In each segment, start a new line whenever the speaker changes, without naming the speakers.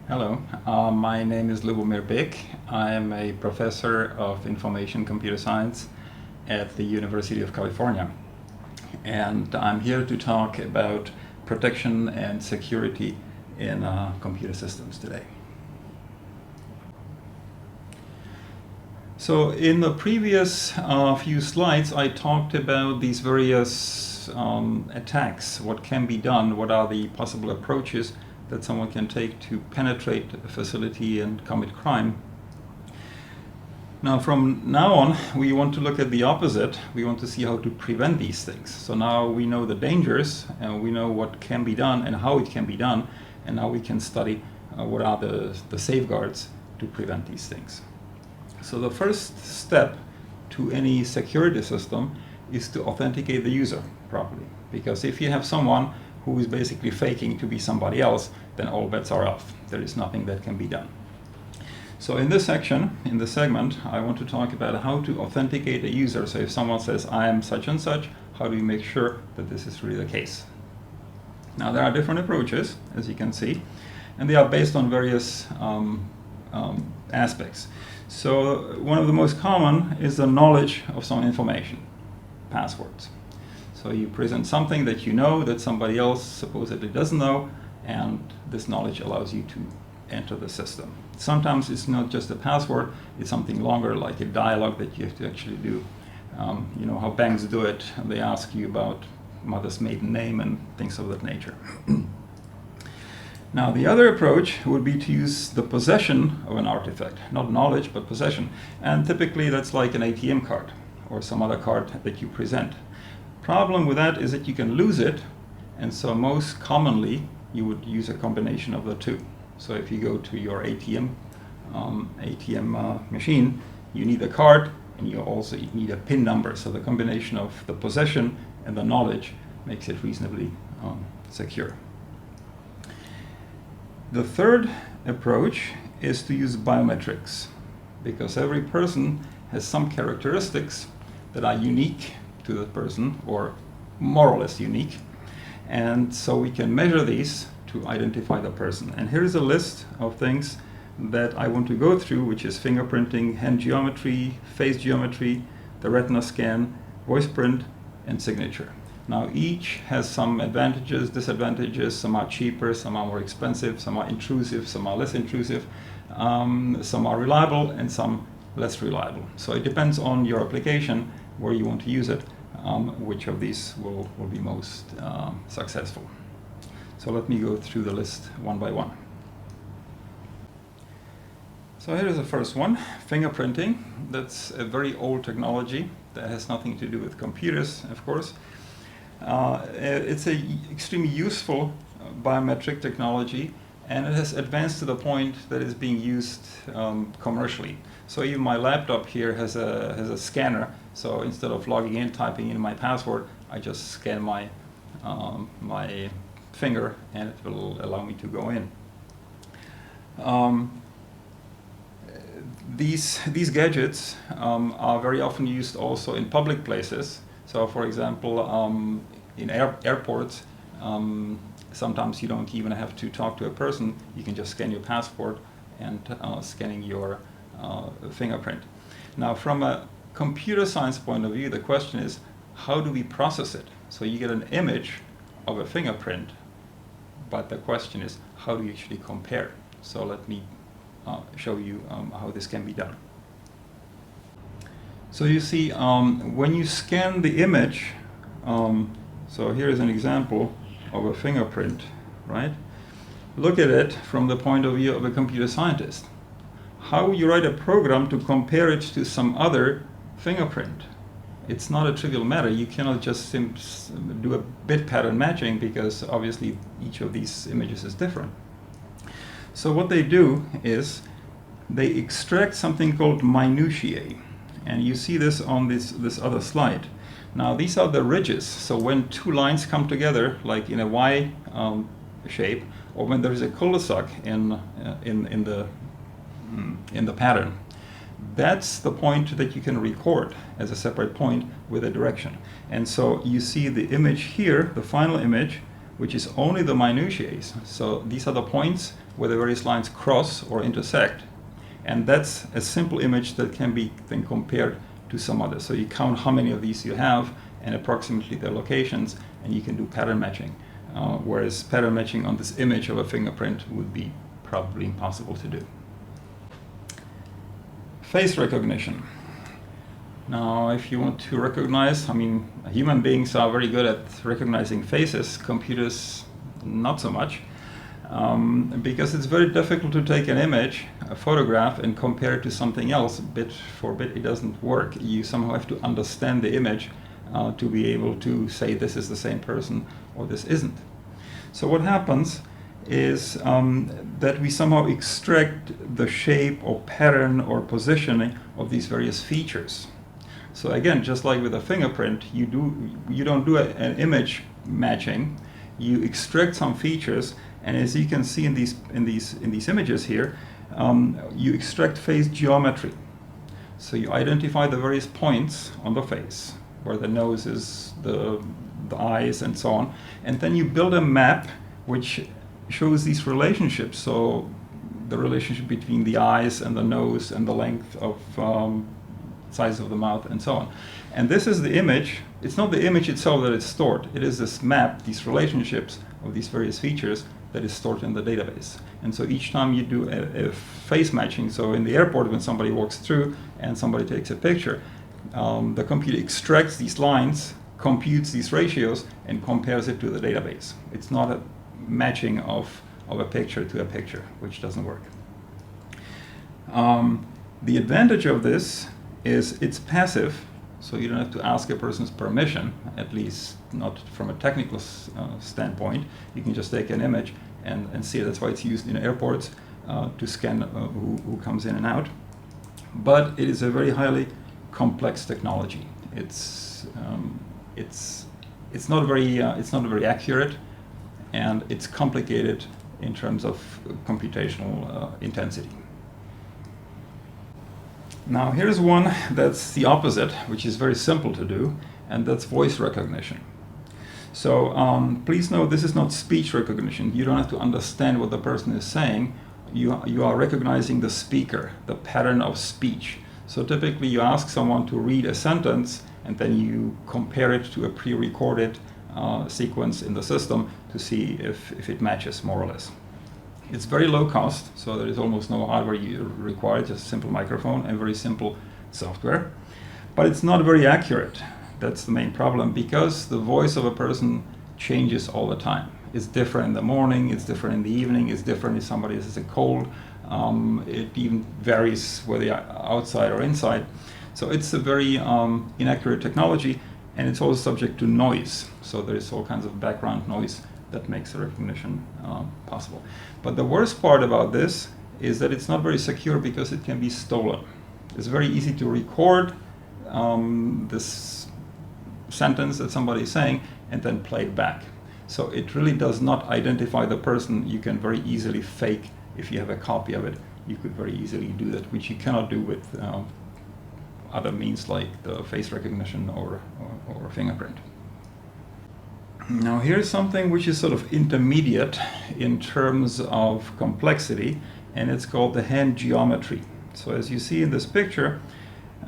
Hello, my name is Lubomir Bic. I am a professor of information computer science at the University of California. And I'm here to talk about protection and security in computer systems today. So in the previous few slides, I talked about these various attacks, what can be done, what are the possible approaches that someone can take to penetrate a facility and commit crime. Now, from now on, we want to look at the opposite. We want to see how to prevent these things. So now we know the dangers, and we know what can be done and how it can be done, and now we can study what are the safeguards to prevent these things. So the first step to any security system is to authenticate the user properly. Because if you have someone who is basically faking to be somebody else, then all bets are off. There is nothing that can be done. So in this section, in this segment, I want to talk about how to authenticate a user. So if someone says, I am such and such, how do we make sure that this is really the case? Now there are different approaches, as you can see, and they are based on various aspects. So one of the most common is the knowledge of some information, passwords. So you present something that you know that somebody else supposedly doesn't know, and this knowledge allows you to enter the system. Sometimes it's not just a password, it's something longer, like a dialogue that you have to actually do. You know how banks do it, they ask you about mother's maiden name and things of that nature. Now the other approach would be to use the possession of an artifact, not knowledge, but possession. And typically that's like an ATM card or some other card that you present. Problem with that is that you can lose it, and so most commonly you would use a combination of the two. So if you go to your ATM machine, you need a card and you also need a PIN number. So the combination of the possession and the knowledge makes it reasonably secure. The third approach is to use biometrics, because every person has some characteristics that are unique to the person, or more or less unique, and so we can measure these to identify the person. And here's a list of things that I want to go through, which is fingerprinting, hand geometry, face geometry, the retina scan, voice print, and signature. Now each has some advantages, disadvantages. Some are cheaper, some are more expensive, some are intrusive, some are less intrusive, some are reliable and some less reliable. So it depends on your application, where you want to use it, which of these will be most successful. So let me go through the list one by one. So here is the first one, fingerprinting. That's a very old technology that has nothing to do with computers, of course. It's an extremely useful biometric technology, and it has advanced to the point that it's being used commercially. So even my laptop here has a scanner. So instead of logging in, typing in my password, I just scan my finger, and it will allow me to go in. These gadgets are very often used also in public places. So for example, in airports, sometimes you don't even have to talk to a person. You can just scan your passport and scanning your fingerprint. Now from a computer science point of view, the question is, how do we process it? So you get an image of a fingerprint, but the question is, how do you actually compare? So let me show you how this can be done. So you see, when you scan the image, so here is an example of a fingerprint, right? Look at it from the point of view of a computer scientist. How you write a program to compare it to some other fingerprint? It's not a trivial matter. You cannot just do a bit pattern matching, because obviously each of these images is different. So what they do is they extract something called minutiae. And you see this on this other slide. Now these are the ridges. So when two lines come together, like in a Y shape, or when there is a cul-de-sac in the pattern, that's the point that you can record as a separate point with a direction. And so you see the image here, the final image, which is only the minutiae. So these are the points where the various lines cross or intersect. And that's a simple image that can be then compared to some others. So you count how many of these you have and approximately their locations, and you can do pattern matching. Whereas pattern matching on this image of a fingerprint would be probably impossible to do. Face recognition. Now, if you want to recognize, human beings are very good at recognizing faces, computers not so much, because it's very difficult to take an image, a photograph, and compare it to something else. Bit for bit, it doesn't work. You somehow have to understand the image to be able to say this is the same person or this isn't. So what happens is that we somehow extract the shape or pattern or positioning of these various features. So again, just like with a fingerprint, you don't do an image matching. You extract some features, and as you can see in these images here, you extract face geometry. So you identify the various points on the face, where the nose is, the eyes, and so on, and then you build a map which shows these relationships. So the relationship between the eyes and the nose and the length of size of the mouth and so on. And this is the image. It's not the image itself that is stored. It is this map, these relationships of these various features that is stored in the database. And so each time you do a face matching, so in the airport when somebody walks through and somebody takes a picture, the computer extracts these lines, computes these ratios, and compares it to the database. It's not a matching of a picture to a picture, which doesn't work. The advantage of this is it's passive, so you don't have to ask a person's permission, at least not from a technical standpoint. You can just take an image and see it. That's why it's used in airports to scan who comes in and out. But it is a very highly complex technology. It's not very accurate, and it's complicated in terms of computational intensity. Now here's one that's the opposite, which is very simple to do, and that's voice recognition. So please note, this is not speech recognition. You don't have to understand what the person is saying. You are recognizing the speaker, the pattern of speech. So typically you ask someone to read a sentence, and then you compare it to a pre-recorded sequence in the system to see if it matches more or less. It's very low cost, so there is almost no hardware required, just a simple microphone and very simple software. But it's not very accurate. That's the main problem, because the voice of a person changes all the time. It's different in the morning, it's different in the evening, it's different if somebody has a cold. It even varies whether you're outside or inside. So it's a very inaccurate technology, and it's also subject to noise. So there is all kinds of background noise that makes the recognition possible. But the worst part about this is that it's not very secure, because it can be stolen. It's very easy to record this sentence that somebody is saying and then play it back. So it really does not identify the person. You can very easily fake. If you have a copy of it, you could very easily do that, which you cannot do with other means like the face recognition or fingerprint. Now here's something which is sort of intermediate in terms of complexity, and it's called the hand geometry. So as you see in this picture,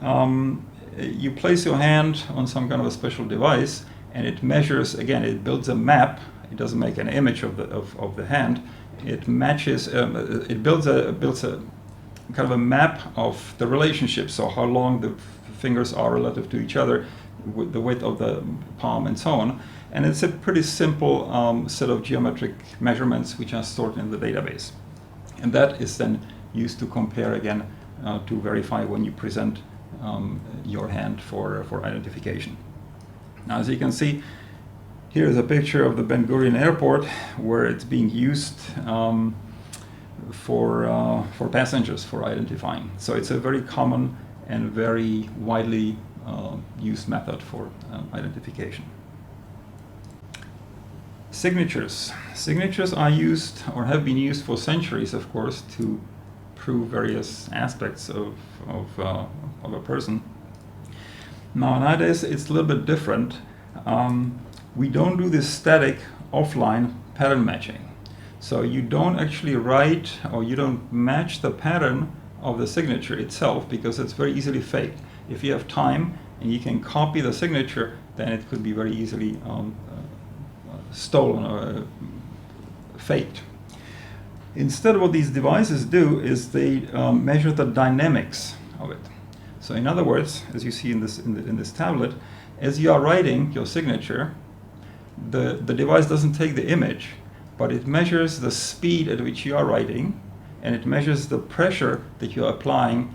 you place your hand on some kind of a special device, and it measures, again, it builds a map. It doesn't make an image of the hand. It matches, it builds a kind of a map of the relationship, so how long the fingers are relative to each other, with the width of the palm and so on. And it's a pretty simple set of geometric measurements which are stored in the database. And that is then used to compare again to verify when you present your hand for identification. Now, as you can see, here is a picture of the Ben Gurion Airport, where it's being used for passengers for identifying. So it's a very common and very widely used method for identification. Signatures. Signatures are used, or have been used for centuries, of course, to prove various aspects of a person. Now, nowadays it's a little bit different. we don't do this static offline pattern matching. So you don't actually write, or you don't match the pattern of the signature itself, because it's very easily faked. If you have time and you can copy the signature, then it could be very easily stolen or faked. Instead, what these devices do is they measure the dynamics of it. So in other words, as you see in this tablet, as you are writing your signature, the device doesn't take the image, but it measures the speed at which you are writing, and it measures the pressure that you are applying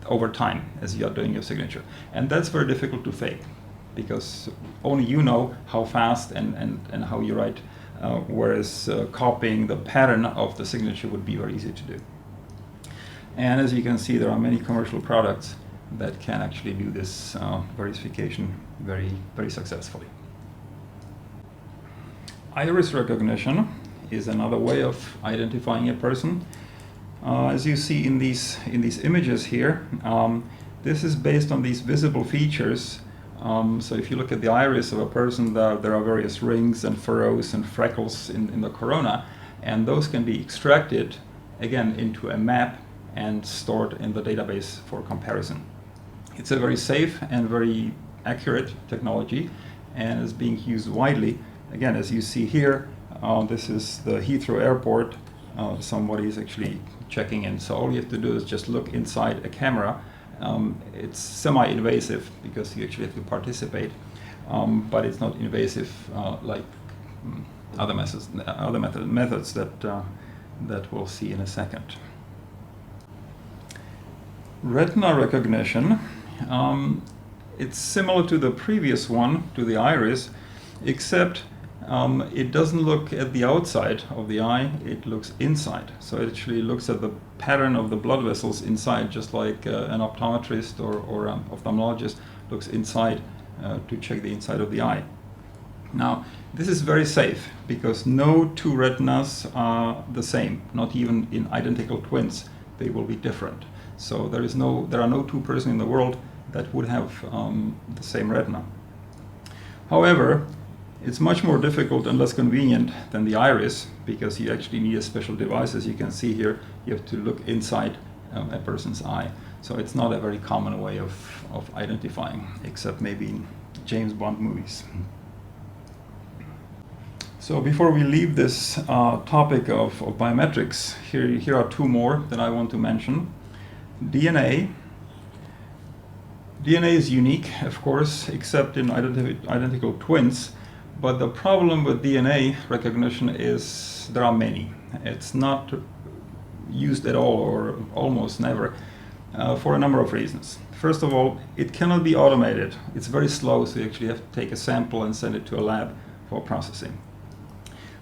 over time as you are doing your signature. And that's very difficult to fake, because only you know how fast and how you write, whereas copying the pattern of the signature would be very easy to do. And as you can see, there are many commercial products that can actually do this verification very, very successfully. Iris recognition is another way of identifying a person. As you see in these images here, this is based on these visible features. So if you look at the iris of a person, there are various rings and furrows and freckles in the corona, and those can be extracted again into a map and stored in the database for comparison. It's a very safe and very accurate technology, and is being used widely. Again, as you see here, this is the Heathrow Airport. Somebody is actually checking in. So all you have to do is just look inside a camera. It's semi-invasive because you actually have to participate, but it's not invasive like other methods that we'll see in a second. Retina recognition. It's similar to the previous one, to the iris, except it doesn't look at the outside of the eye, it looks inside. So it actually looks at the pattern of the blood vessels inside, just like an optometrist or ophthalmologist looks inside to check the inside of the eye. Now, this is very safe because no two retinas are the same, not even in identical twins, they will be different. So there are no two persons in the world that would have the same retina. However, it's much more difficult and less convenient than the iris, because you actually need a special device. As you can see here, you have to look inside a person's eye. So it's not a very common way of identifying, except maybe in James Bond movies. So before we leave this topic of biometrics, here are two more that I want to mention. DNA. DNA is unique, of course, except in identical twins. But the problem with DNA recognition is there are many. It's not used at all or almost never for a number of reasons. First of all, it cannot be automated. It's very slow, so you actually have to take a sample and send it to a lab for processing.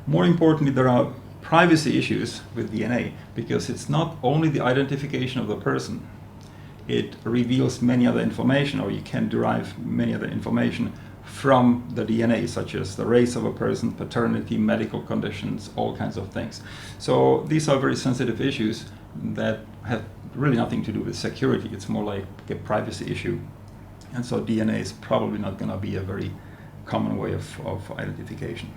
More importantly, there are privacy issues with DNA because it's not only the identification of the person. It reveals many other information, or you can derive many other information from the DNA, such as the race of a person, paternity, medical conditions, all kinds of things. So these are very sensitive issues that have really nothing to do with security. It's more like a privacy issue. And so DNA is probably not going to be a very common way of identification.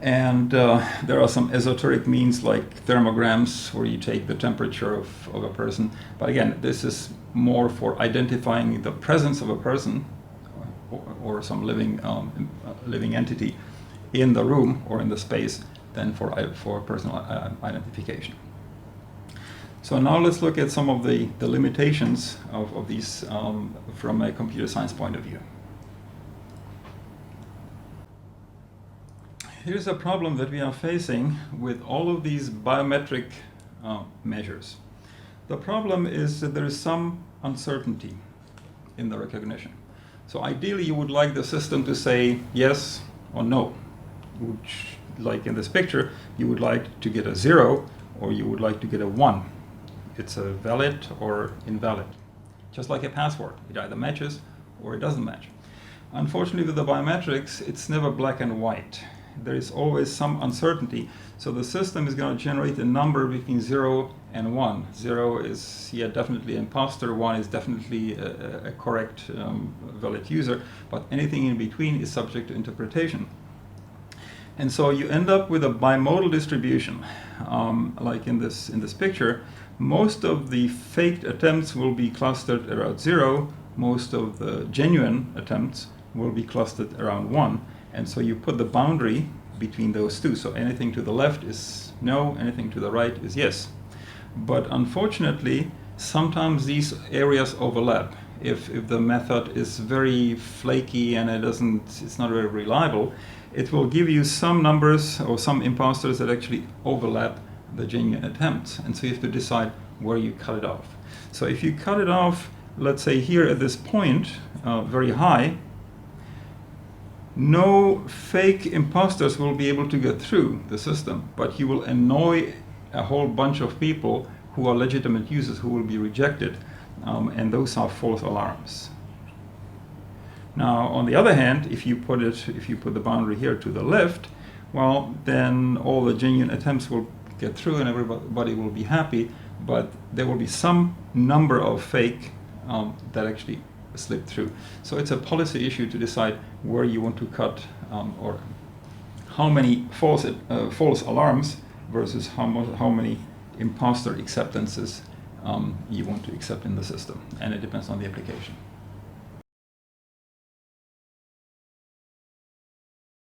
And there are some esoteric means like thermograms, where you take the temperature of a person. But again, this is more for identifying the presence of a person or some living entity in the room or in the space than for personal identification. So now let's look at some of the limitations of these from a computer science point of view. Here's a problem that we are facing with all of these biometric measures. The problem is that there is some uncertainty in the recognition. So ideally you would like the system to say yes or no. Which, like in this picture, you would like to get a 0 or you would like to get a 1. It's a valid or invalid. Just like a password, it either matches or it doesn't match. Unfortunately with the biometrics, it's never black and white. there is always some uncertainty. So the system is going to generate a number between 0 and 1. 0 is, yeah, definitely imposter. 1 is definitely a correct valid user. But anything in between is subject to interpretation. And so you end up with a bimodal distribution, like in this picture. Most of the faked attempts will be clustered around 0. Most of the genuine attempts will be clustered around 1. And so you put the boundary between those two. So anything to the left is no, anything to the right is yes. But unfortunately, sometimes these areas overlap. If the method is very flaky and it's not very reliable, it will give you some numbers or some imposters that actually overlap the genuine attempts. And so you have to decide where you cut it off. So if you cut it off, let's say here at this point, very high, no fake imposters will be able to get through the system, but you will annoy a whole bunch of people who are legitimate users who will be rejected, and those are false alarms. Now, on the other hand, if you put the boundary here to the left, well, then all the genuine attempts will get through and everybody will be happy, but there will be some number of fake that actually slip through. So it's a policy issue to decide where you want to cut, or how many false alarms versus how many imposter acceptances you want to accept in the system, and it depends on the application.